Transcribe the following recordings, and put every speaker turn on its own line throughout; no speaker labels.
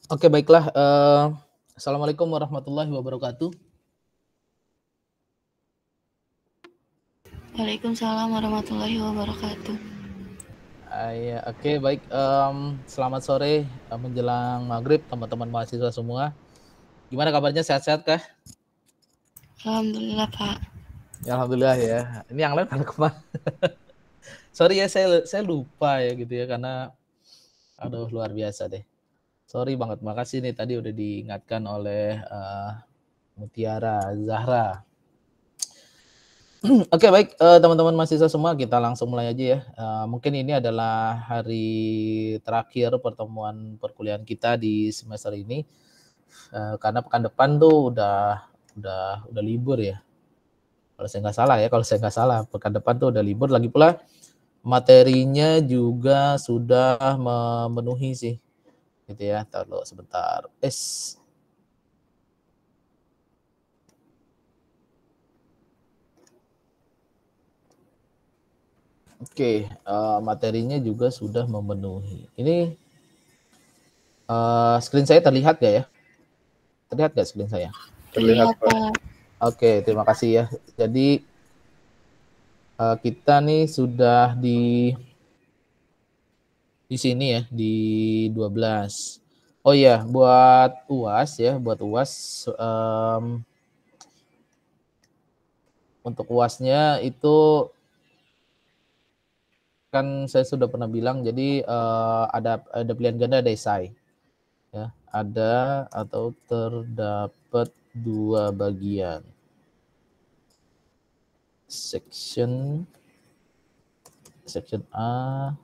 Oke, baiklah. Assalamualaikum warahmatullahi wabarakatuh.
Waalaikumsalam warahmatullahi wabarakatuh.
Ya, oke, baik. Selamat sore menjelang maghrib, teman-teman mahasiswa semua. Gimana kabarnya? Sehat-sehat kah?
Alhamdulillah Pak.
Ya, alhamdulillah ya. Ini yang lain pada kemana? Sorry ya, saya lupa ya gitu ya, karena aduh luar biasa deh. Sorry banget, makasih nih tadi udah diingatkan oleh Mutiara Zahra. Oke, baik, teman-teman mahasiswa semua, kita langsung mulai aja ya. Mungkin ini adalah hari terakhir pertemuan perkuliahan kita di semester ini, karena pekan depan tuh udah libur ya. Kalau saya nggak salah, pekan depan tuh udah libur, lagi pula materinya juga sudah memenuhi sih, gitu ya. Entar dulu sebentar. Oke, materinya juga sudah memenuhi. Ini screen saya terlihat nggak ya? Terlihat nggak screen saya?
Terlihat Pak.
Oke, terima kasih ya. Jadi kita nih sudah di sini ya, di 12. Oh iya, buat UAS ya, untuk UASnya itu kan saya sudah pernah bilang, jadi ada pilihan ganda, ada esai. Ya, ada atau terdapat dua bagian. Section A,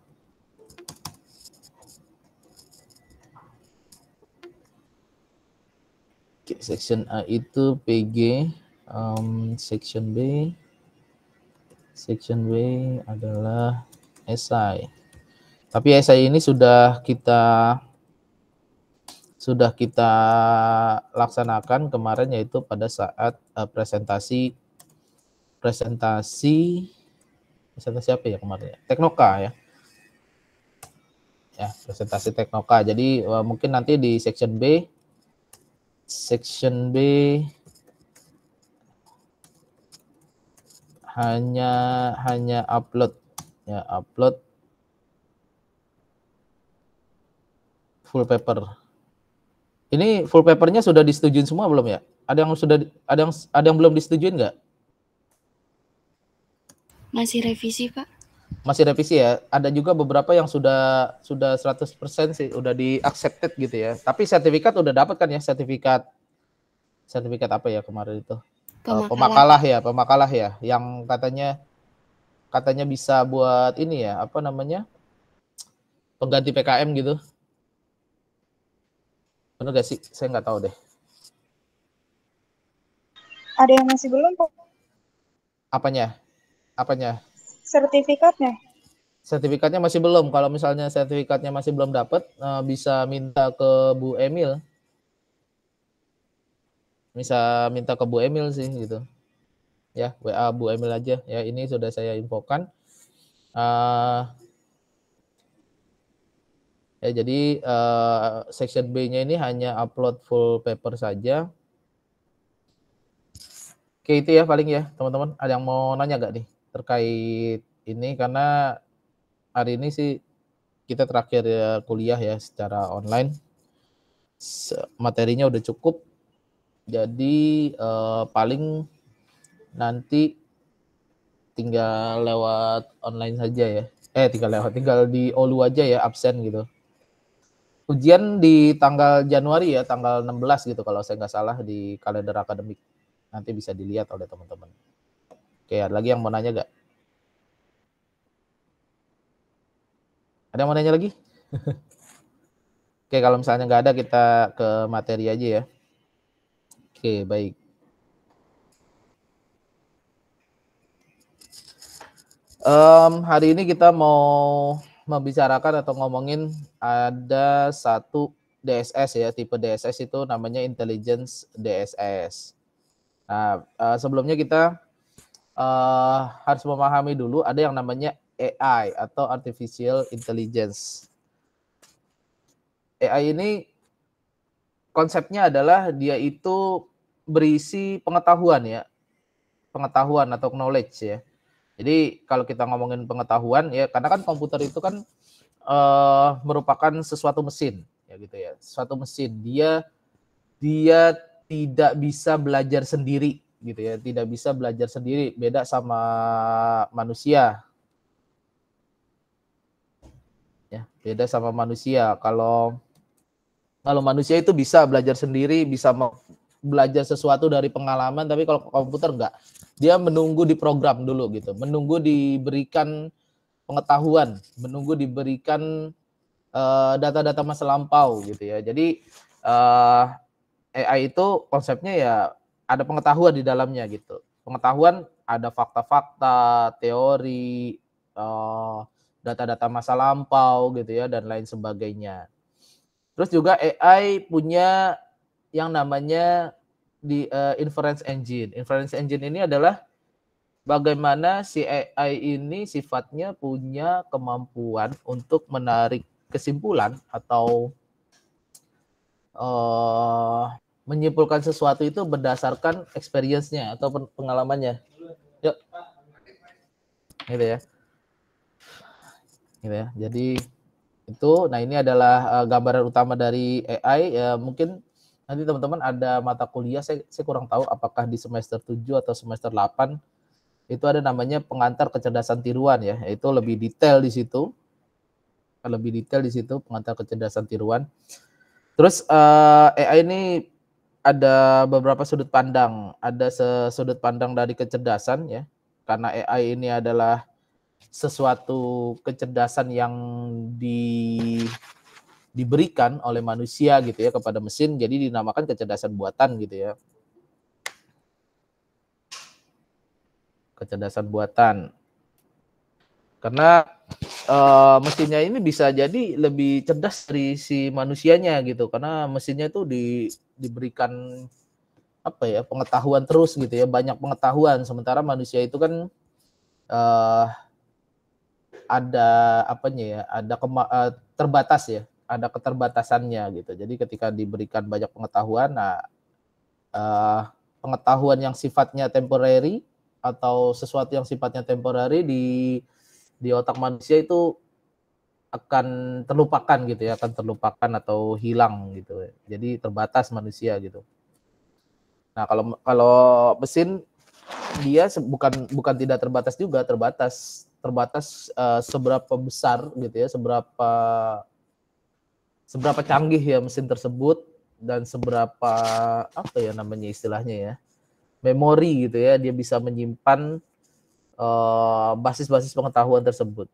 section A itu PG, section B adalah esai. Tapi esai ini sudah kita laksanakan kemarin, yaitu pada saat presentasi apa ya kemarin ya? Teknoka ya. Ya, presentasi Teknoka. Jadi mungkin nanti di section B hanya upload full paper. Ini full papernya sudah disetujuin semua belum ya? Ada yang belum disetujuin nggak?
Masih revisi Pak?
Masih revisi ya. Ada juga beberapa yang sudah 100% sih, udah di accepted gitu ya. Tapi sertifikat udah dapat kan ya? Sertifikat apa ya kemarin itu?
Pemakalah.
Pemakalah ya, yang katanya bisa buat ini ya, apa namanya? Pengganti PKM gitu. Bener gak sih? Saya nggak tahu deh.
Ada yang masih belum, Pak?
Apanya?
Sertifikatnya.
Sertifikatnya masih belum. Kalau misalnya sertifikatnya masih belum dapat, bisa minta ke Bu Emil. Sih gitu. Ya, WA Bu Emil aja ya. Ini sudah saya infokan. Ya, jadi section B-nya ini hanya upload full paper saja. Oke, itu ya paling ya, teman-teman. Ada yang mau nanya nggak nih terkait ini? Karena hari ini sih kita terakhir ya kuliah ya secara online. Materinya udah cukup. Jadi paling nanti tinggal lewat online saja ya. Tinggal di Olu aja ya, absen gitu. Ujian di tanggal Januari ya, tanggal 16 gitu kalau saya nggak salah di kalender akademik. Nanti bisa dilihat oleh teman-teman. Oke, ada lagi yang mau nanya nggak? Ada yang mau nanya lagi? Oke, kalau misalnya nggak ada, kita ke materi aja ya. Oke, baik. Hari ini kita mau membicarakan atau ngomongin ada satu DSS ya, tipe DSS itu namanya Intelligence DSS. Nah, sebelumnya kita harus memahami dulu ada yang namanya AI atau Artificial Intelligence. AI ini konsepnya adalah dia itu berisi pengetahuan ya, pengetahuan atau knowledge ya. Jadi kalau kita ngomongin pengetahuan ya, karena kan komputer itu kan merupakan sesuatu mesin ya gitu ya, suatu mesin. Dia tidak bisa belajar sendiri gitu ya, tidak bisa belajar sendiri, beda sama manusia. Ya, beda sama manusia. Kalau manusia itu bisa belajar sendiri, bisa belajar sesuatu dari pengalaman, tapi kalau komputer enggak. Dia menunggu diprogram dulu gitu, menunggu diberikan pengetahuan, menunggu diberikan data-data masa lampau gitu ya. Jadi AI itu konsepnya ya ada pengetahuan di dalamnya gitu. Pengetahuan ada fakta-fakta, teori, data-data masa lampau gitu ya, dan lain sebagainya. Terus juga AI punya yang namanya inference engine. Inference engine ini adalah bagaimana si AI ini sifatnya punya kemampuan untuk menarik kesimpulan atau menyimpulkan sesuatu itu berdasarkan experience-nya atau pengalamannya. Yuk. Gitu ya. Gitu ya. Jadi itu, nah ini adalah gambaran utama dari AI. Mungkin nanti teman-teman ada mata kuliah, saya kurang tahu apakah di semester 7 atau semester 8 itu ada namanya pengantar kecerdasan tiruan ya, itu lebih detail di situ. Pengantar kecerdasan tiruan. Terus AI ini ada beberapa sudut pandang. Ada sudut pandang dari kecerdasan ya, karena AI ini adalah sesuatu kecerdasan yang diberikan oleh manusia gitu ya kepada mesin, jadi dinamakan kecerdasan buatan gitu ya. Kecerdasan buatan. Karena mesinnya ini bisa jadi lebih cerdas dari si manusianya gitu, karena mesinnya itu diberikan apa ya, pengetahuan terus gitu ya, banyak pengetahuan, sementara manusia itu kan ada apanya ya, ada terbatas ya, ada keterbatasannya gitu. Jadi ketika diberikan banyak pengetahuan, nah pengetahuan yang sifatnya temporary atau sesuatu yang sifatnya temporary di otak manusia itu akan terlupakan gitu ya, akan terlupakan atau hilang gitu. Jadi terbatas manusia gitu. Nah, kalau mesin dia bukan tidak terbatas juga, terbatas seberapa besar gitu ya, seberapa canggih ya mesin tersebut, dan seberapa apa ya namanya istilahnya ya, memori gitu ya, dia bisa menyimpan basis-basis pengetahuan tersebut.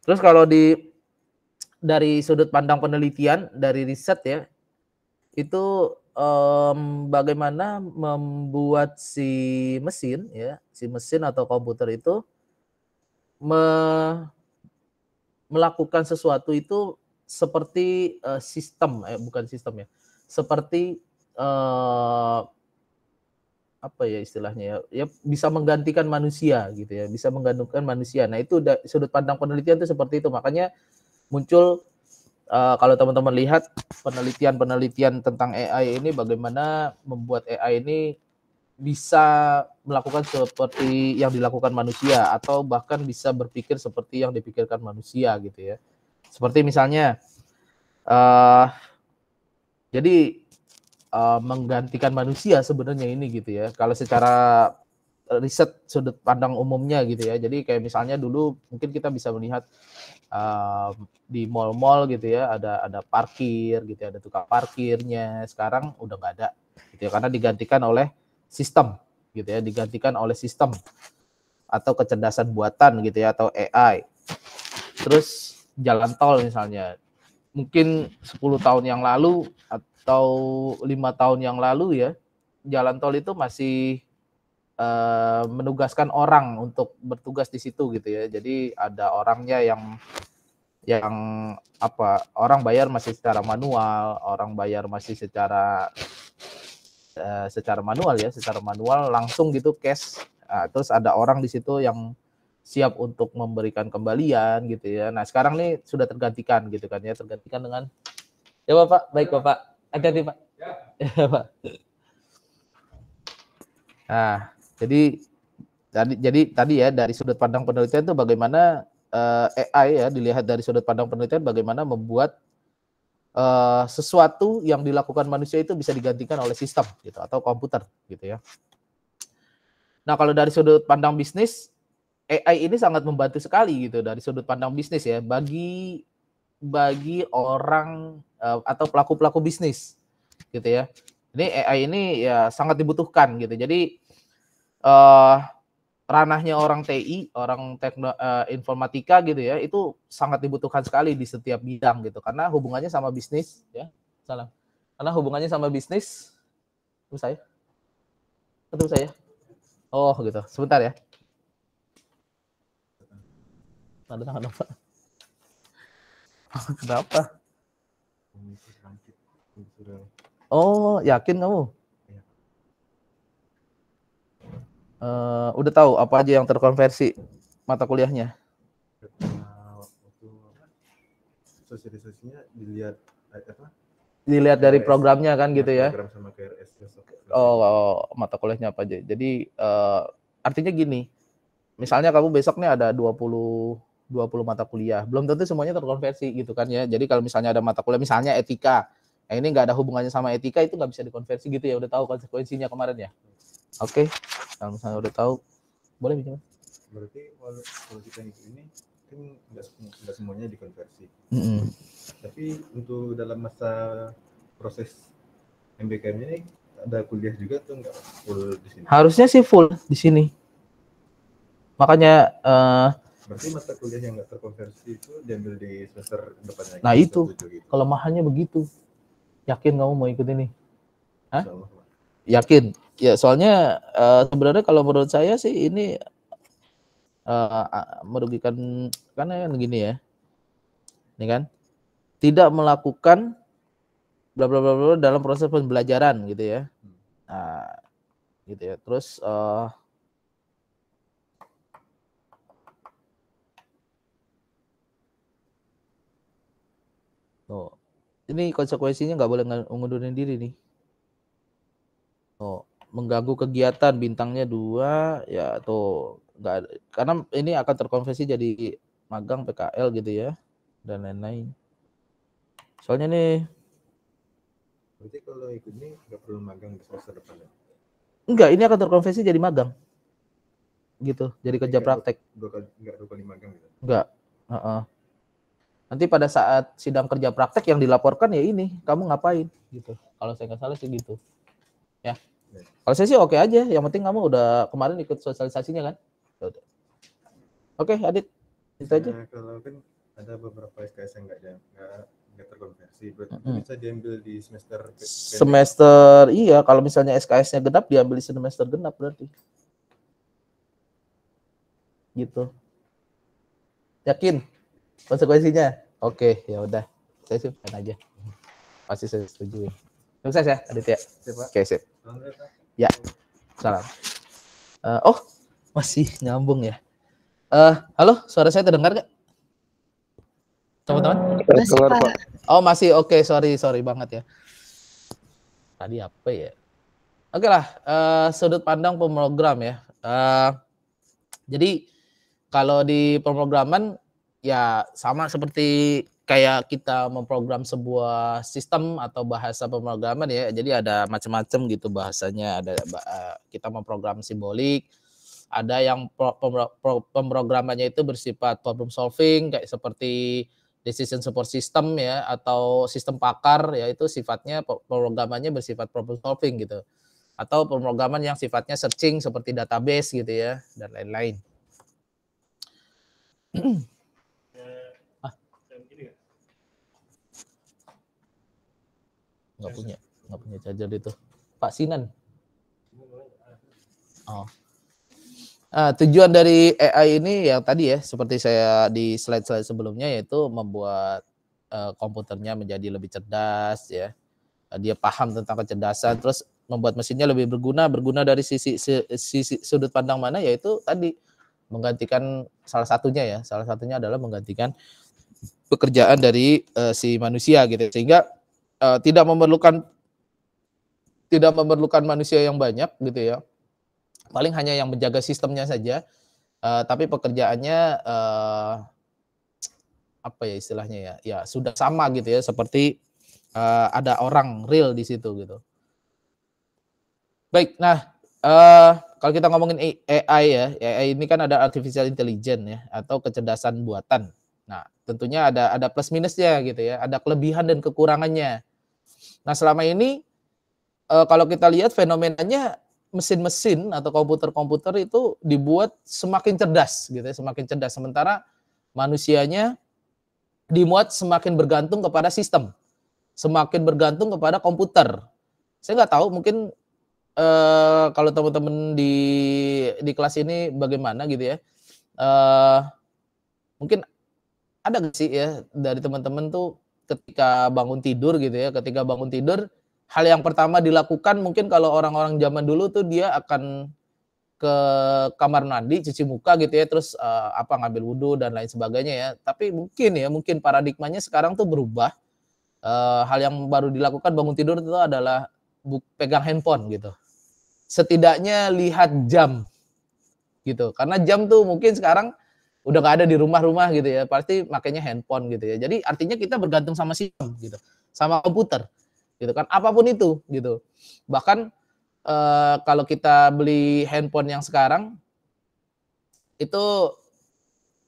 Terus kalau dari sudut pandang penelitian, dari riset ya, itu bagaimana membuat si mesin atau komputer itu melakukan sesuatu itu seperti bukan sistem ya, seperti apa ya istilahnya ya, bisa menggantikan manusia gitu ya, bisa menggantikan manusia. Nah itu sudut pandang penelitian itu seperti itu, makanya muncul kalau teman-teman lihat penelitian tentang AI ini, bagaimana membuat AI ini bisa melakukan seperti yang dilakukan manusia, atau bahkan bisa berpikir seperti yang dipikirkan manusia gitu ya. Seperti misalnya, jadi menggantikan manusia sebenarnya ini gitu ya. Kalau secara riset sudut pandang umumnya gitu ya. Jadi kayak misalnya dulu mungkin kita bisa melihat di mall-mall gitu ya, ada parkir gitu ya, ada tukang parkirnya. Sekarang udah nggak ada gitu ya, karena digantikan oleh sistem gitu ya, digantikan oleh sistem atau kecerdasan buatan gitu ya, atau AI. Terus jalan tol misalnya, mungkin 10 tahun yang lalu atau 5 tahun yang lalu ya, jalan tol itu masih menugaskan orang untuk bertugas di situ gitu ya. Jadi ada orangnya yang orang bayar masih secara manual, secara manual langsung gitu, cash. Nah, terus ada orang di situ yang siap untuk memberikan kembalian gitu ya. Nah sekarang nih sudah tergantikan gitu kan ya, tergantikan dengan ya Bapak, baik Bapak, hati-hati Pak. Pak. Nah, jadi tadi ya dari sudut pandang penelitian itu bagaimana AI ya dilihat dari sudut pandang penelitian bagaimana membuat sesuatu yang dilakukan manusia itu bisa digantikan oleh sistem gitu atau komputer gitu ya. Nah, kalau dari sudut pandang bisnis, AI ini sangat membantu sekali gitu dari sudut pandang bisnis ya bagi orang atau pelaku-pelaku bisnis gitu ya. Ini AI ini ya sangat dibutuhkan gitu. Jadi ranahnya orang TI, orang informatika gitu ya, itu sangat dibutuhkan sekali di setiap bidang gitu karena hubungannya sama bisnis ya. Salam. Karena hubungannya sama bisnis. Ketemu saya. Oh, gitu. Sebentar ya. Kenapa? Kenapa? Oh, yakin kamu? Udah tahu apa aja yang terkonversi mata kuliahnya?
Sosialisasinya dilihat apa?
Dilihat dari programnya kan gitu ya.
Program sama KRS.
Mata kuliahnya apa aja. Jadi artinya gini. Misalnya kamu besok nih ada 20 mata kuliah. Belum tentu semuanya terkonversi gitu kan ya. Jadi kalau misalnya ada mata kuliah misalnya etika. Nah, ini nggak ada hubungannya sama etika itu nggak bisa dikonversi gitu ya. Udah tahu konsekuensinya kemarin ya. Oke. Kalau misalnya udah tahu boleh bikin.
Berarti kalau kita ini kan nggak semuanya dikonversi. Tapi untuk dalam masa proses MBKM ini ada kuliah juga tuh nggak full di sini?
Harusnya sih full di sini. Makanya
berarti mata kuliah yang nggak terkonversi itu diambil di semester depannya.
Nah itu gitu. Kelemahannya begitu. Yakin kamu mau ikut ini? Hah? Yakin? Ya soalnya sebenarnya kalau menurut saya sih ini merugikan karena kan gini ya. Ini kan tidak melakukan bla bla bla bla dalam proses pembelajaran gitu ya. Nah, gitu ya. Terus ini konsekuensinya nggak boleh ngundurin diri nih. Mengganggu kegiatan bintangnya 2 ya tuh nggak, karena ini akan terkonversi jadi magang PKL gitu ya dan lain-lain. Soalnya nih.
Berarti kalau ikut ini nggak perlu magang di semester depannya?
Enggak, ini akan terkonversi jadi magang. Gitu, jadi kerja praktek.
Enggak 2 kali magang gitu? Enggak.
Nanti pada saat sidang kerja praktek yang dilaporkan ya ini, kamu ngapain gitu. Kalau saya nggak salah sih gitu. Ya. Kalau saya sih oke aja, yang penting kamu udah kemarin ikut sosialisasinya kan. Oke, Adit. Itu aja.
Kalau kan ada beberapa SKS yang nggak terkonversi, berarti bisa diambil di semester
iya, kalau misalnya SKS-nya genap diambil di semester genap berarti. Gitu. Yakin konsekuensinya? Oke, ya udah. Saya sih pengen aja. Pasti saya setuju. Sukses ya, Adit ya. Oke, sip. Ya. Salam. Masih nyambung ya. Halo, suara saya terdengar nggak? Teman-teman?
Masih, Pak.
Oh, masih. Oke, sorry banget ya. Tadi apa ya? Oke lah, sudut pandang pemrogram ya. Jadi kalau di pemrograman ya sama seperti kayak kita memprogram sebuah sistem atau bahasa pemrograman ya. Jadi ada macam-macam gitu bahasanya. Ada kita memprogram simbolik, ada yang pemrogramannya itu bersifat problem solving kayak seperti decision support system ya atau sistem pakar ya, itu sifatnya pemrogramannya bersifat problem solving gitu. Atau pemrograman yang sifatnya searching seperti database gitu ya dan lain-lain. Nggak punya charger itu. Pak Sinan. Tujuan dari AI ini yang tadi ya, seperti saya di slide-slide sebelumnya, yaitu membuat komputernya menjadi lebih cerdas ya. Dia paham tentang kecerdasan, terus membuat mesinnya lebih berguna dari sisi sudut pandang mana, yaitu tadi menggantikan salah satunya adalah menggantikan pekerjaan dari si manusia gitu, sehingga tidak memerlukan tidak memerlukan manusia yang banyak gitu ya. Paling hanya yang menjaga sistemnya saja, tapi pekerjaannya apa ya istilahnya ya, ya sudah sama gitu ya, seperti ada orang real di situ gitu. Baik, nah kalau kita ngomongin AI ya, AI ini kan ada artificial intelligence ya, atau kecerdasan buatan. Nah, tentunya ada plus minusnya gitu ya, ada kelebihan dan kekurangannya. Nah, selama ini kalau kita lihat fenomenanya mesin-mesin atau komputer-komputer itu dibuat semakin cerdas gitu ya, semakin cerdas. Sementara manusianya dibuat semakin bergantung kepada sistem, semakin bergantung kepada komputer. Saya nggak tahu mungkin kalau teman-teman di kelas ini bagaimana gitu ya. Mungkin ada nggak sih ya dari teman-teman tuh ketika bangun tidur gitu ya, ketika bangun tidur hal yang pertama dilakukan mungkin kalau orang-orang zaman dulu tuh dia akan ke kamar mandi, cuci muka gitu ya, terus ngambil wudhu dan lain sebagainya ya. Tapi mungkin paradigmanya sekarang tuh berubah. Hal yang baru dilakukan bangun tidur itu adalah pegang handphone gitu. Setidaknya lihat jam gitu. Karena jam tuh mungkin sekarang udah nggak ada di rumah-rumah gitu ya. Pasti makanya handphone gitu ya. Jadi artinya kita bergantung sama sistem gitu, sama komputer gitu kan. Apapun itu gitu. Bahkan kalau kita beli handphone yang sekarang itu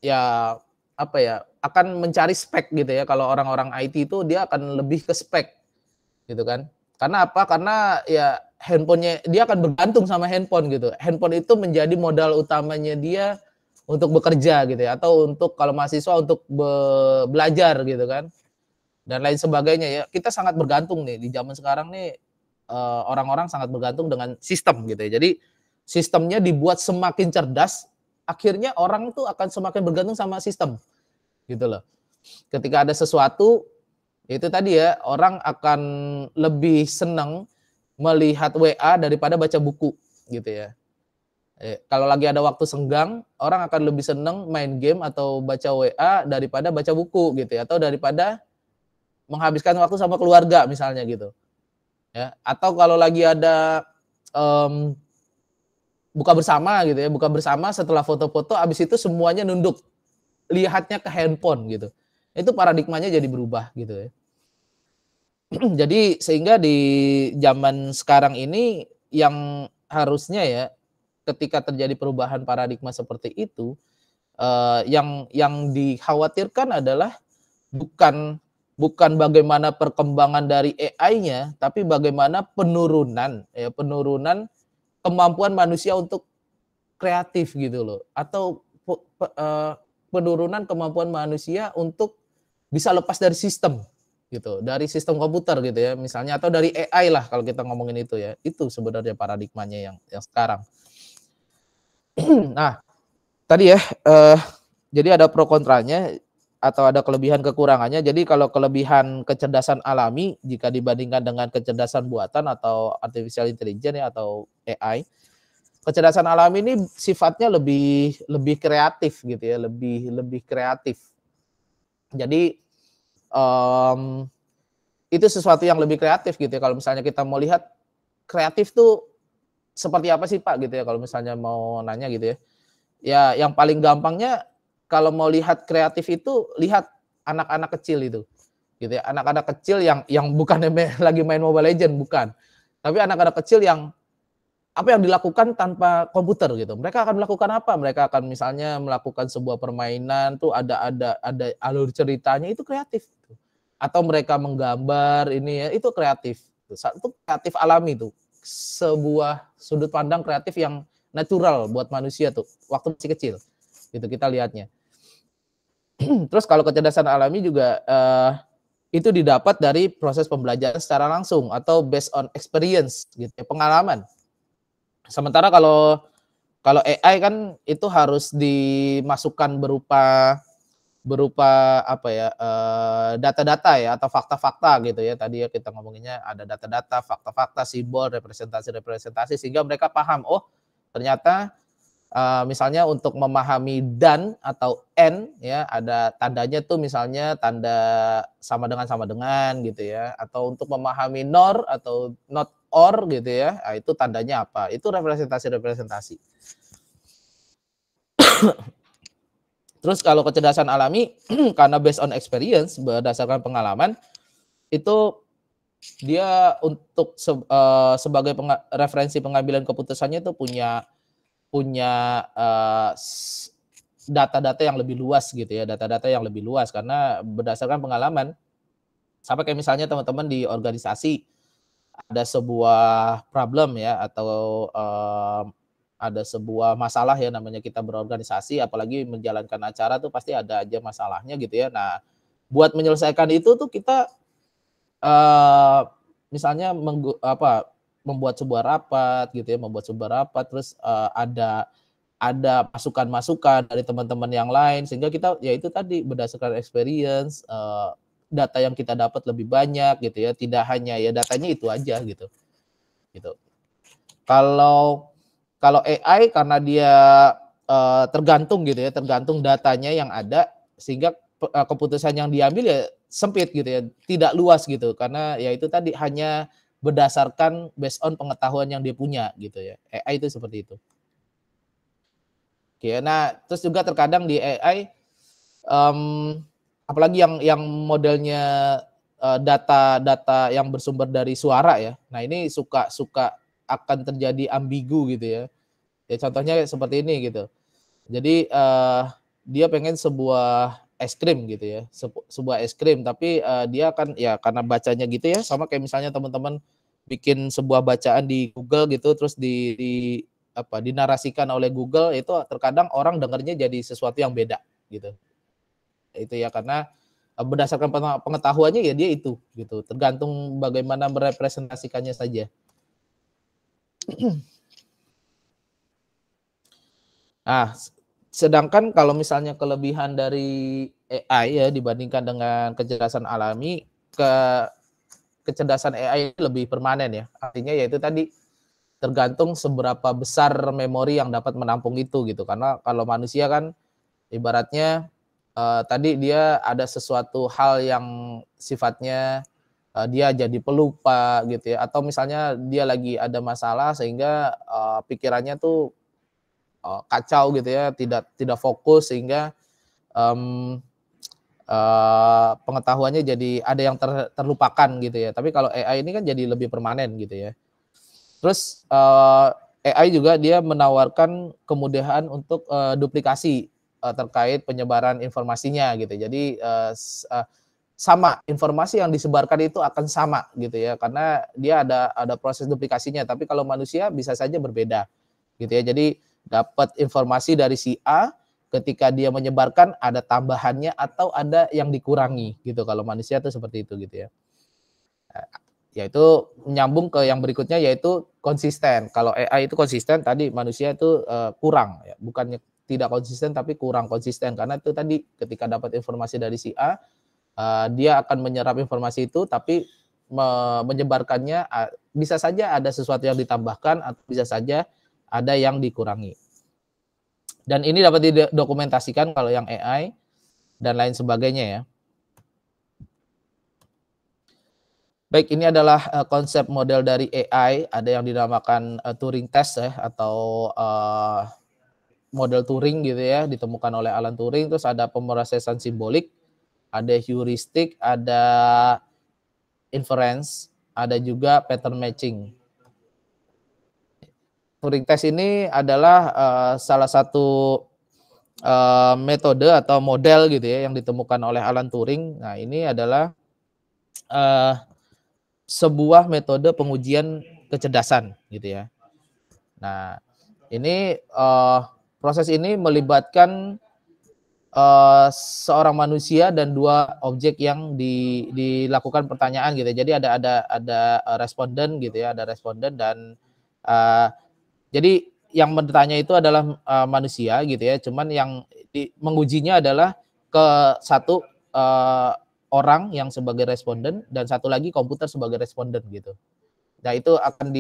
ya akan mencari spek gitu ya. Kalau orang-orang IT itu dia akan lebih ke spek gitu kan. Karena apa? Karena ya handphonenya dia akan bergantung sama handphone gitu. Handphone itu menjadi modal utamanya dia untuk bekerja gitu ya, atau untuk kalau mahasiswa untuk belajar gitu kan, dan lain sebagainya ya. Kita sangat bergantung nih di zaman sekarang nih. Orang-orang sangat bergantung dengan sistem gitu ya. Jadi sistemnya dibuat semakin cerdas, akhirnya orang tuh akan semakin bergantung sama sistem gitu loh. Ketika ada sesuatu, itu tadi ya, orang akan lebih senang melihat WA daripada baca buku gitu ya. Kalau lagi ada waktu senggang, orang akan lebih senang main game atau baca WA daripada baca buku gitu ya, atau daripada menghabiskan waktu sama keluarga misalnya gitu. Ya, atau kalau lagi ada buka bersama gitu ya, buka bersama setelah foto-foto, abis itu semuanya nunduk, lihatnya ke handphone gitu. Itu paradigmanya jadi berubah gitu ya. Jadi sehingga di zaman sekarang ini yang harusnya ya, ketika terjadi perubahan paradigma seperti itu, yang dikhawatirkan adalah bukan bagaimana perkembangan dari AI-nya, tapi bagaimana penurunan kemampuan manusia untuk kreatif gitu loh, atau penurunan kemampuan manusia untuk bisa lepas dari sistem gitu, dari sistem komputer gitu ya misalnya, atau dari AI lah kalau kita ngomongin itu ya. Itu sebenarnya paradigmanya yang sekarang. Nah, tadi ya, jadi ada pro kontranya atau ada kelebihan kekurangannya. Jadi kalau kelebihan kecerdasan alami jika dibandingkan dengan kecerdasan buatan atau artificial intelligence ya, atau AI, kecerdasan alami ini sifatnya lebih kreatif gitu ya, lebih kreatif. Jadi itu sesuatu yang lebih kreatif gitu ya. Kalau misalnya kita mau lihat kreatif tuh seperti apa sih Pak gitu ya, kalau misalnya mau nanya gitu ya. Ya yang paling gampangnya kalau mau lihat kreatif itu lihat anak-anak kecil itu gitu ya. Anak-anak kecil yang bukan lagi main Mobile Legends, bukan. Tapi anak-anak kecil yang apa yang dilakukan tanpa komputer gitu. Mereka akan melakukan apa? Mereka akan misalnya melakukan sebuah permainan tuh ada alur ceritanya, itu kreatif. Atau mereka menggambar ini ya, itu kreatif. Itu kreatif alami tuh. Sebuah sudut pandang kreatif yang natural buat manusia tuh waktu masih kecil. Gitu kita lihatnya. Terus kalau kecerdasan alami juga itu didapat dari proses pembelajaran secara langsung atau based on experience gitu ya, pengalaman. Sementara kalau AI kan itu harus dimasukkan berupa apa ya, data-data ya, atau fakta-fakta gitu ya. Tadi ya kita ngomonginnya ada data-data, fakta-fakta, simbol, representasi sehingga mereka paham, oh ternyata misalnya untuk memahami dan atau n ya, ada tandanya tuh misalnya tanda sama dengan gitu ya, atau untuk memahami nor atau not or gitu ya, nah, itu tandanya apa? Itu representasi. Terus kalau kecerdasan alami karena based on experience, berdasarkan pengalaman, itu dia untuk sebagai referensi pengambilan keputusannya itu punya data-data yang lebih luas gitu ya, data-data yang lebih luas karena berdasarkan pengalaman. Sampai kayak misalnya teman-teman di organisasi ada sebuah problem ya, atau ada sebuah masalah ya, namanya kita berorganisasi, apalagi menjalankan acara tuh pasti ada aja masalahnya gitu ya. Nah, buat menyelesaikan itu tuh kita misalnya membuat sebuah rapat gitu ya, terus ada masukan-masukan dari teman-teman yang lain, sehingga kita ya itu tadi berdasarkan experience, data yang kita dapat lebih banyak gitu ya, tidak hanya ya datanya itu aja gitu. Kalau AI karena dia tergantung gitu ya, tergantung datanya yang ada, sehingga keputusan yang diambil ya sempit gitu ya, tidak luas gitu, karena ya itu tadi hanya berdasarkan based on pengetahuan yang dia punya gitu ya. AI itu seperti itu. Oke, nah terus juga terkadang di AI apalagi yang modelnya data yang bersumber dari suara ya. Nah, ini suka akan terjadi ambigu gitu ya. Ya contohnya seperti ini gitu. Jadi dia pengen sebuah es krim gitu ya, sebuah es krim, tapi dia akan ya karena bacanya gitu ya, sama kayak misalnya teman-teman bikin sebuah bacaan di Google gitu, terus dinarasikan oleh Google, itu terkadang orang dengarnya jadi sesuatu yang beda gitu. Itu ya karena berdasarkan pengetahuannya ya dia itu gitu, tergantung bagaimana merepresentasikannya saja. Nah, sedangkan kalau misalnya kelebihan dari AI ya dibandingkan dengan kecerdasan alami, kecerdasan AI lebih permanen ya. Artinya yaitu tadi tergantung seberapa besar memori yang dapat menampung itu gitu. Karena kalau manusia kan ibaratnya tadi dia ada sesuatu hal yang sifatnya dia jadi pelupa gitu ya, atau misalnya dia lagi ada masalah sehingga pikirannya tuh kacau gitu ya, tidak fokus, sehingga pengetahuannya jadi ada yang terlupakan gitu ya. Tapi kalau AI ini kan jadi lebih permanen gitu ya. Terus AI juga dia menawarkan kemudahan untuk duplikasi terkait penyebaran informasinya gitu. Jadi sama, informasi yang disebarkan itu akan sama gitu ya, karena dia ada proses duplikasinya. Tapi kalau manusia bisa saja berbeda gitu ya. Jadi dapat informasi dari si A, ketika dia menyebarkan ada tambahannya atau ada yang dikurangi gitu. Kalau manusia itu seperti itu gitu ya. Yaitu menyambung ke yang berikutnya, yaitu konsisten. Kalau AI itu konsisten, tadi manusia itu kurang ya, bukannya tidak konsisten tapi kurang konsisten, karena itu tadi ketika dapat informasi dari si A, dia akan menyerap informasi itu, tapi menyebarkannya bisa saja ada sesuatu yang ditambahkan atau bisa saja ada yang dikurangi. Dan ini dapat didokumentasikan kalau yang AI dan lain sebagainya ya. Baik, ini adalah konsep model dari AI, ada yang dinamakan Turing test ya, atau model Turing gitu ya, ditemukan oleh Alan Turing. Terus ada pemrosesan simbolik, ada heuristik, ada inference, ada juga pattern matching. Turing test ini adalah salah satu metode atau model gitu ya yang ditemukan oleh Alan Turing. Nah, ini adalah sebuah metode pengujian kecerdasan gitu ya. Nah, ini proses ini melibatkan seorang manusia dan dua objek yang dilakukan pertanyaan gitu. Jadi ada responden gitu ya, ada responden dan jadi yang bertanya itu adalah manusia gitu ya. Cuman yang mengujinya adalah ke satu orang yang sebagai responden dan satu lagi komputer sebagai responden gitu. Nah, itu akan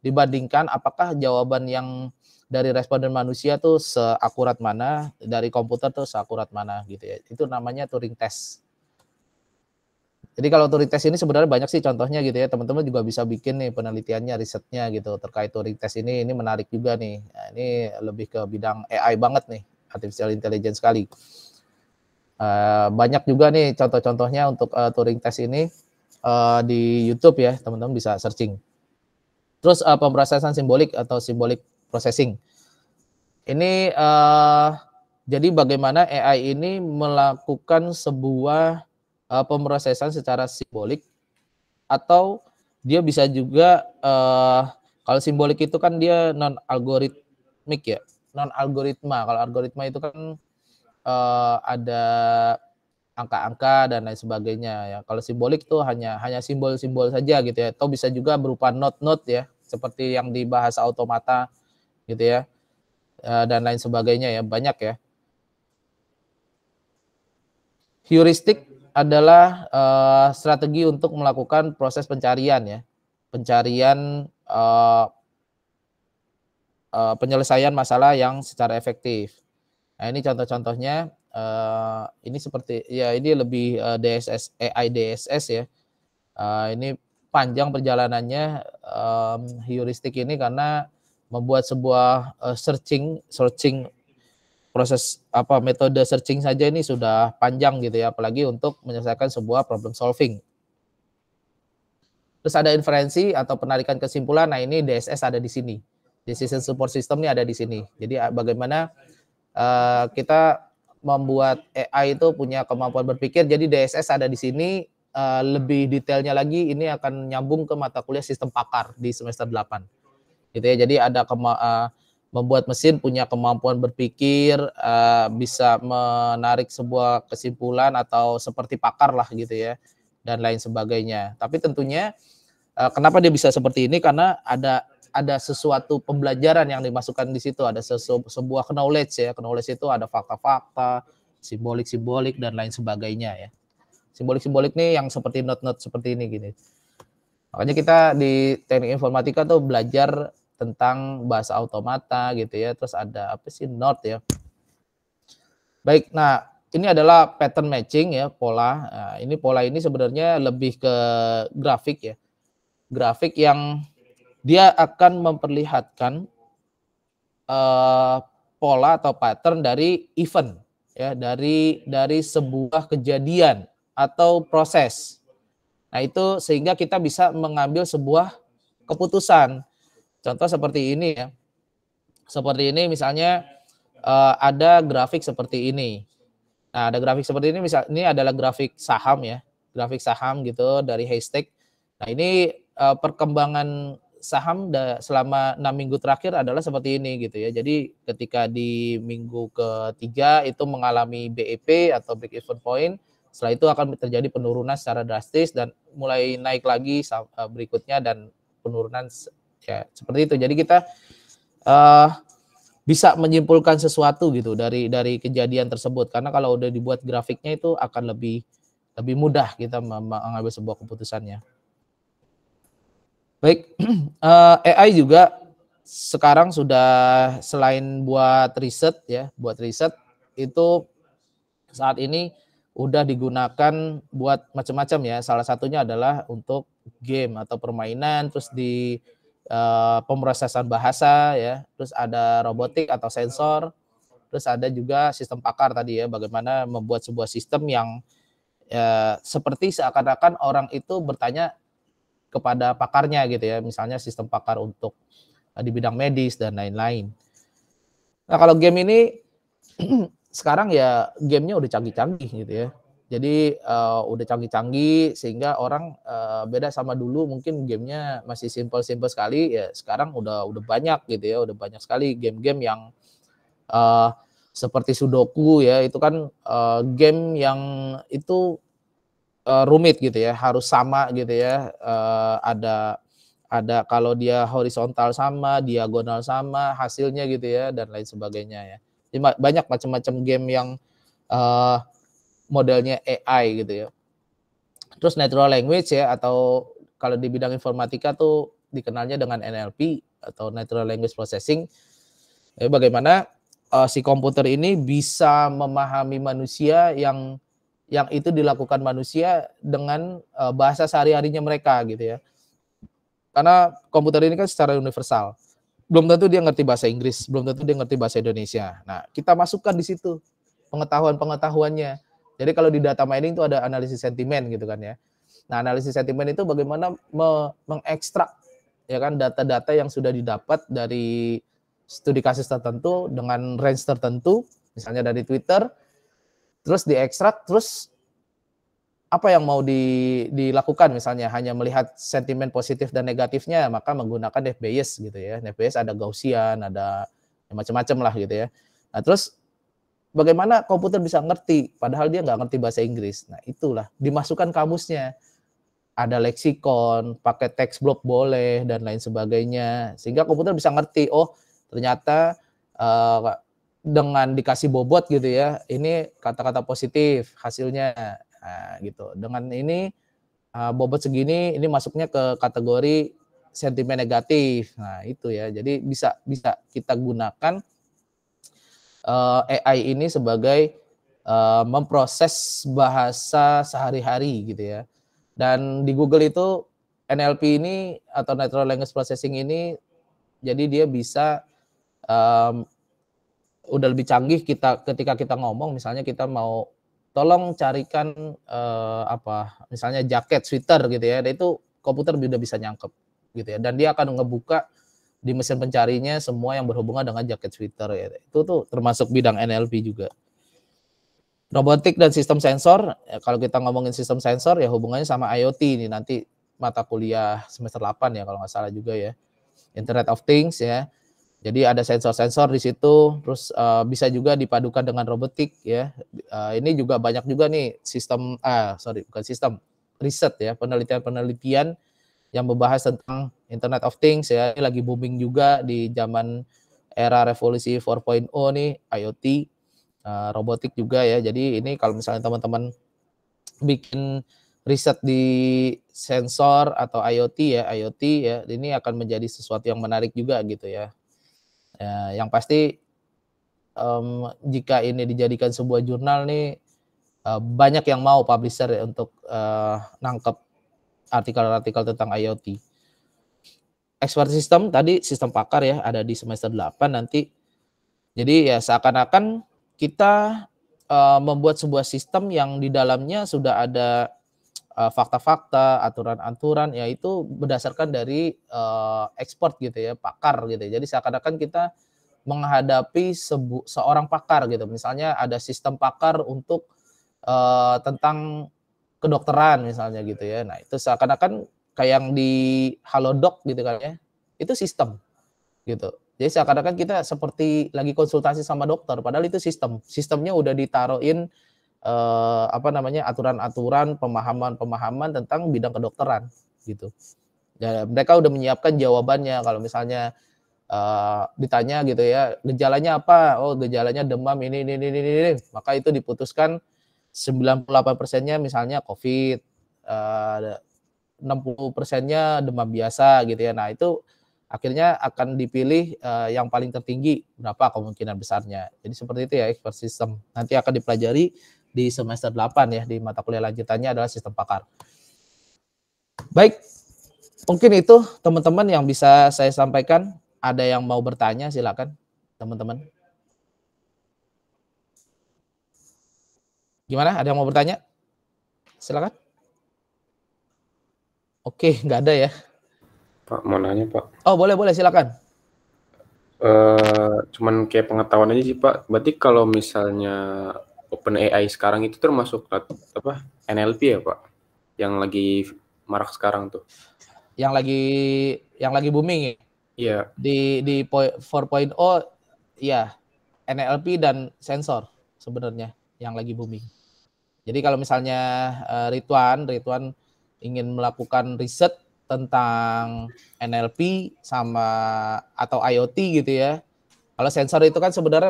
dibandingkan apakah jawaban yang dari responden manusia tuh seakurat mana, dari komputer tuh seakurat mana gitu ya. Itu namanya Turing test. Jadi kalau Turing test ini sebenarnya banyak sih contohnya gitu ya. Teman-teman juga bisa bikin nih penelitiannya, risetnya gitu terkait Turing test ini menarik juga nih. Nah, ini lebih ke bidang AI banget nih, artificial intelligence sekali. Banyak juga nih contoh-contohnya untuk Turing test ini di YouTube ya, teman-teman bisa searching. Terus pemrosesan simbolik atau symbolic processing. Ini jadi bagaimana AI ini melakukan sebuah pemrosesan secara simbolik, atau dia bisa juga kalau simbolik itu kan dia non algoritmik ya, non algoritma. Kalau algoritma itu kan ada angka-angka dan lain sebagainya ya. Kalau simbolik itu hanya simbol-simbol saja gitu ya. Atau bisa juga berupa note-note ya, seperti yang di bahasa automata gitu ya, dan lain sebagainya ya, banyak ya. Heuristik adalah strategi untuk melakukan proses pencarian ya, pencarian penyelesaian masalah yang secara efektif. Nah ini contoh-contohnya, ini seperti ya ini lebih DSS, AI DSS ya. Ini panjang perjalanannya heuristik ini karena membuat sebuah searching proses metode searching saja ini sudah panjang gitu ya, apalagi untuk menyelesaikan sebuah problem solving. Terus ada inferensi atau penarikan kesimpulan. Nah ini DSS ada di sini, decision support system ini ada di sini. Jadi bagaimana kita membuat AI itu punya kemampuan berpikir. Jadi DSS ada di sini. Lebih detailnya lagi ini akan nyambung ke mata kuliah sistem pakar di semester 8 gitu ya. Jadi ada membuat mesin punya kemampuan berpikir, bisa menarik sebuah kesimpulan atau seperti pakar lah gitu ya, dan lain sebagainya. Tapi tentunya kenapa dia bisa seperti ini, karena ada sesuatu pembelajaran yang dimasukkan di situ, ada sebuah knowledge ya. Knowledge itu ada fakta-fakta, simbolik-simbolik dan lain sebagainya ya. Simbolik-simbolik nih yang seperti note-note seperti ini gini. Makanya kita di teknik informatika tuh belajar tentang bahasa automata gitu ya. Terus ada apa sih note ya. Baik, nah ini adalah pattern matching ya, pola. Nah, ini pola ini sebenarnya lebih ke grafik ya. Grafik yang dia akan memperlihatkan pola atau pattern dari event ya, dari sebuah kejadian atau proses. Nah, itu sehingga kita bisa mengambil sebuah keputusan. Contoh seperti ini ya. Seperti ini misalnya ada grafik seperti ini. Nah, ada grafik seperti ini, misal ini adalah grafik saham ya. Grafik saham gitu dari Haystack. Nah, ini perkembangan saham selama 6 minggu terakhir adalah seperti ini gitu ya. Jadi ketika di minggu ketiga itu mengalami BEP atau break even point, setelah itu akan terjadi penurunan secara drastis dan mulai naik lagi berikutnya dan penurunan ya seperti itu. Jadi kita bisa menyimpulkan sesuatu gitu dari kejadian tersebut, karena kalau udah dibuat grafiknya itu akan lebih mudah kita mengambil sebuah keputusannya. Baik, AI juga sekarang sudah selain buat riset ya, itu saat ini udah digunakan buat macam-macam ya. Salah satunya adalah untuk game atau permainan, terus di pemrosesan bahasa ya, terus ada robotik atau sensor, terus ada juga sistem pakar tadi ya, bagaimana membuat sebuah sistem yang seperti seakan-akan orang itu bertanya kepada pakarnya gitu ya, misalnya sistem pakar untuk di bidang medis dan lain-lain. Nah kalau game ini sekarang ya gamenya udah canggih-canggih gitu ya. Jadi udah canggih-canggih sehingga orang beda sama dulu, mungkin gamenya masih simple-simple sekali ya. Sekarang udah banyak gitu ya, udah banyak sekali game-game yang seperti Sudoku ya, itu kan game yang itu rumit gitu ya, harus sama gitu ya. Ada kalau dia horizontal sama, diagonal sama, hasilnya gitu ya, dan lain sebagainya ya. Jadi banyak macam-macam game yang modelnya AI gitu ya. Terus natural language ya, atau kalau di bidang informatika tuh dikenalnya dengan NLP atau natural language processing. Bagaimana si komputer ini bisa memahami manusia yang yang itu dilakukan manusia dengan bahasa sehari-harinya mereka gitu ya. Karena komputer ini kan secara universal. Belum tentu dia ngerti bahasa Inggris, belum tentu dia ngerti bahasa Indonesia. Nah, kita masukkan di situ pengetahuan-pengetahuannya. Jadi kalau di data mining itu ada analisis sentimen gitu kan ya. Nah, analisis sentimen itu bagaimana mengekstrak ya kan data-data yang sudah didapat dari studi kasus tertentu dengan range tertentu, misalnya dari Twitter, terus diekstrak, terus apa yang mau dilakukan, misalnya hanya melihat sentimen positif dan negatifnya, maka menggunakan Naive Bayes gitu ya. Naive Bayes ada Gaussian, ada macam-macam lah gitu ya. Nah, terus bagaimana komputer bisa ngerti padahal dia nggak ngerti bahasa Inggris. Nah, itulah dimasukkan kamusnya. Ada leksikon, pakai text block boleh dan lain sebagainya, sehingga komputer bisa ngerti, oh ternyata dengan dikasih bobot gitu ya, ini kata-kata positif hasilnya. Nah, gitu. Dengan ini bobot segini, ini masuknya ke kategori sentimen negatif. Nah, itu ya. Jadi bisa kita gunakan AI ini sebagai memproses bahasa sehari-hari gitu ya. Dan di Google itu NLP ini atau Natural Language Processing ini, jadi dia bisa udah lebih canggih ketika kita ngomong, misalnya kita mau tolong carikan misalnya jaket, sweater gitu ya, dan itu komputer udah bisa nyangkep gitu ya, dan dia akan ngebuka di mesin pencarinya semua yang berhubungan dengan jaket, sweater ya. Itu tuh termasuk bidang NLP juga. Robotik dan sistem sensor, ya kalau kita ngomongin sistem sensor ya hubungannya sama IoT ini nanti mata kuliah semester 8 ya kalau nggak salah juga ya. Internet of Things ya. Jadi ada sensor-sensor di situ, terus bisa juga dipadukan dengan robotik ya. Ini juga banyak juga nih riset ya, penelitian yang membahas tentang Internet of Things ya. Ini lagi booming juga di zaman era revolusi 4.0 nih, IoT, robotik juga ya. Jadi ini kalau misalnya teman-teman bikin riset di sensor atau IoT ya, ini akan menjadi sesuatu yang menarik juga gitu ya. Yang pasti jika ini dijadikan sebuah jurnal nih, banyak yang mau publisher ya untuk nangkep artikel-artikel tentang IoT. Expert system tadi sistem pakar ya, ada di semester 8 nanti. Jadi ya seakan-akan kita membuat sebuah sistem yang di dalamnya sudah ada fakta-fakta, aturan-aturan, yaitu berdasarkan dari expert gitu ya, pakar gitu. Jadi seakan-akan kita menghadapi seorang pakar gitu. Misalnya ada sistem pakar untuk tentang kedokteran misalnya gitu ya. Nah, itu seakan-akan kayak yang di Halodoc gitu kan ya. Itu sistem gitu. Jadi seakan-akan kita seperti lagi konsultasi sama dokter, padahal itu sistem. Sistemnya udah ditaruhin aturan-aturan, pemahaman-pemahaman tentang bidang kedokteran gitu. Ya, mereka udah menyiapkan jawabannya kalau misalnya ditanya gitu ya, gejalanya apa? Oh, gejalanya demam ini. Maka itu diputuskan 98%-nya misalnya COVID, 60%-nya demam biasa gitu ya. Nah, itu akhirnya akan dipilih yang paling tertinggi berapa kemungkinan besarnya. Jadi seperti itu ya expert system. Nanti akan dipelajari di semester 8 ya, di mata kuliah lanjutannya adalah sistem pakar. Baik, mungkin itu teman-teman yang bisa saya sampaikan. Ada yang mau bertanya silakan teman-teman. Gimana? Ada yang mau bertanya? Silakan. Oke, nggak ada ya.
Pak, mau nanya Pak.
Oh, boleh silakan.
Cuman kayak pengetahuan aja sih Pak. Berarti kalau misalnya OpenAI sekarang itu termasuk NLP ya Pak? Yang lagi marak sekarang tuh.
Yang lagi booming ya? Iya. Di 4.0 ya, NLP dan sensor sebenarnya yang lagi booming. Jadi kalau misalnya Ridwan ingin melakukan riset tentang NLP atau IoT gitu ya. Kalau sensor itu kan sebenarnya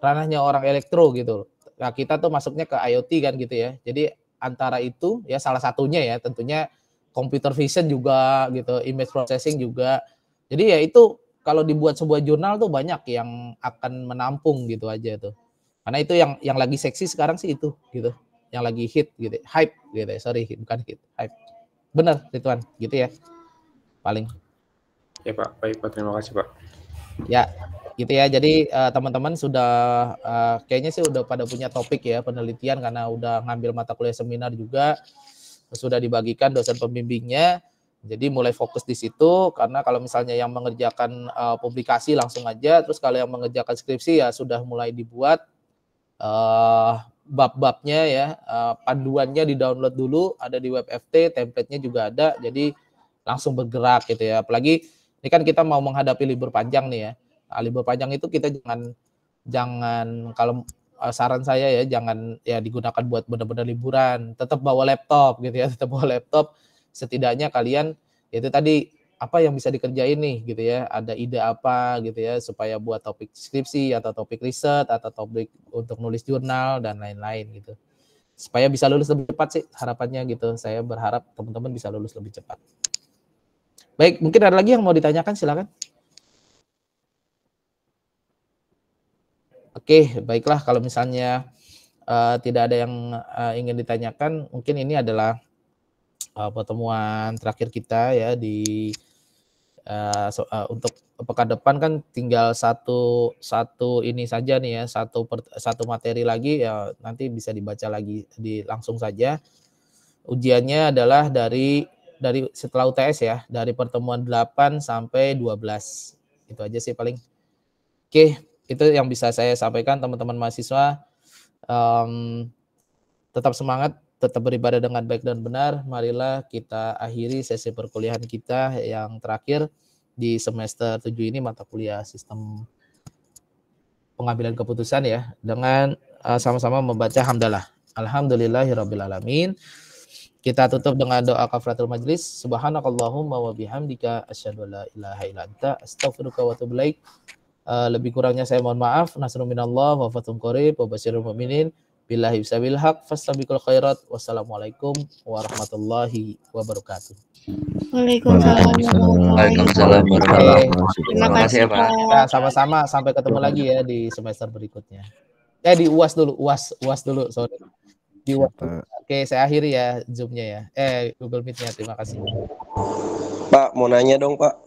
ranahnya orang elektro gitu. Nah, kita tuh masuknya ke IoT kan gitu ya. Jadi antara itu ya salah satunya ya tentunya computer vision juga gitu, image processing juga. Jadi ya itu kalau dibuat sebuah jurnal tuh banyak yang akan menampung gitu aja tuh. Karena itu yang lagi seksi sekarang sih itu gitu. yang lagi hit gitu, hype gitu ya. Sorry, bukan hit, hype. Bener, Ridwan, gitu ya. Paling.
Ya Pak, baik Pak, terima kasih Pak.
Ya, gitu ya. Jadi teman-teman sudah kayaknya sih udah pada punya topik ya penelitian karena udah ngambil mata kuliah seminar juga, sudah dibagikan dosen pembimbingnya. Jadi mulai fokus di situ karena kalau misalnya yang mengerjakan publikasi langsung aja, terus kalau yang mengerjakan skripsi ya sudah mulai dibuat bab-babnya ya, panduannya di-download dulu, ada di web FT, template-nya juga ada, jadi langsung bergerak gitu ya. Apalagi ini kan kita mau menghadapi libur panjang nih ya. Nah, libur panjang itu kita jangan kalau saran saya ya jangan ya digunakan buat benar-benar liburan. Tetap bawa laptop gitu ya, tetap bawa laptop. Setidaknya kalian itu tadi apa yang bisa dikerjain nih gitu ya. Ada ide apa gitu ya supaya buat topik skripsi atau topik riset atau topik untuk nulis jurnal dan lain-lain gitu. Supaya bisa lulus lebih cepat sih harapannya gitu. Saya berharap teman-teman bisa lulus lebih cepat. Baik, mungkin ada lagi yang mau ditanyakan, silakan. Oke, baiklah kalau misalnya tidak ada yang ingin ditanyakan, mungkin ini adalah pertemuan terakhir kita ya di untuk pekan depan kan tinggal satu ini saja nih ya, satu materi lagi ya, nanti bisa dibaca lagi langsung saja. Ujiannya adalah dari setelah UTS ya, dari pertemuan 8 sampai 12. Itu aja sih paling. Oke, itu yang bisa saya sampaikan teman-teman mahasiswa. Tetap semangat, tetap beribadah dengan baik dan benar. Marilah kita akhiri sesi perkuliahan kita yang terakhir di semester 7 ini, mata kuliah sistem pengambilan keputusan ya, dengan sama-sama membaca hamdalah. Alhamdulillahirrabbilalamin. Kita tutup dengan doa kafaratul majlis. Subhanakallahumma wa bihamdika asyhadu an la ilaha illa anta astaghfiruka wa atubu ilaik. Lebih kurangnya saya mohon maaf. Nasrun minallah wa fathun qarib wa basyirul mu'minin. Billahi bisabil haq fastabiqul khairat. Wassalamualaikum warahmatullahi wabarakatuh.
Waalaikumsalam
Waalaikumsalam warahmatullahi wabarakatuh.
Terima kasih ya Pak.
Ya, sama-sama, sampai ketemu lagi ya di semester berikutnya. Di UAS dulu, UAS dulu, sorry. Di UAS. Oke, saya akhiri ya Zoom-nya ya. Google Meet-nya. Terima kasih.
Pak, mau nanya dong Pak.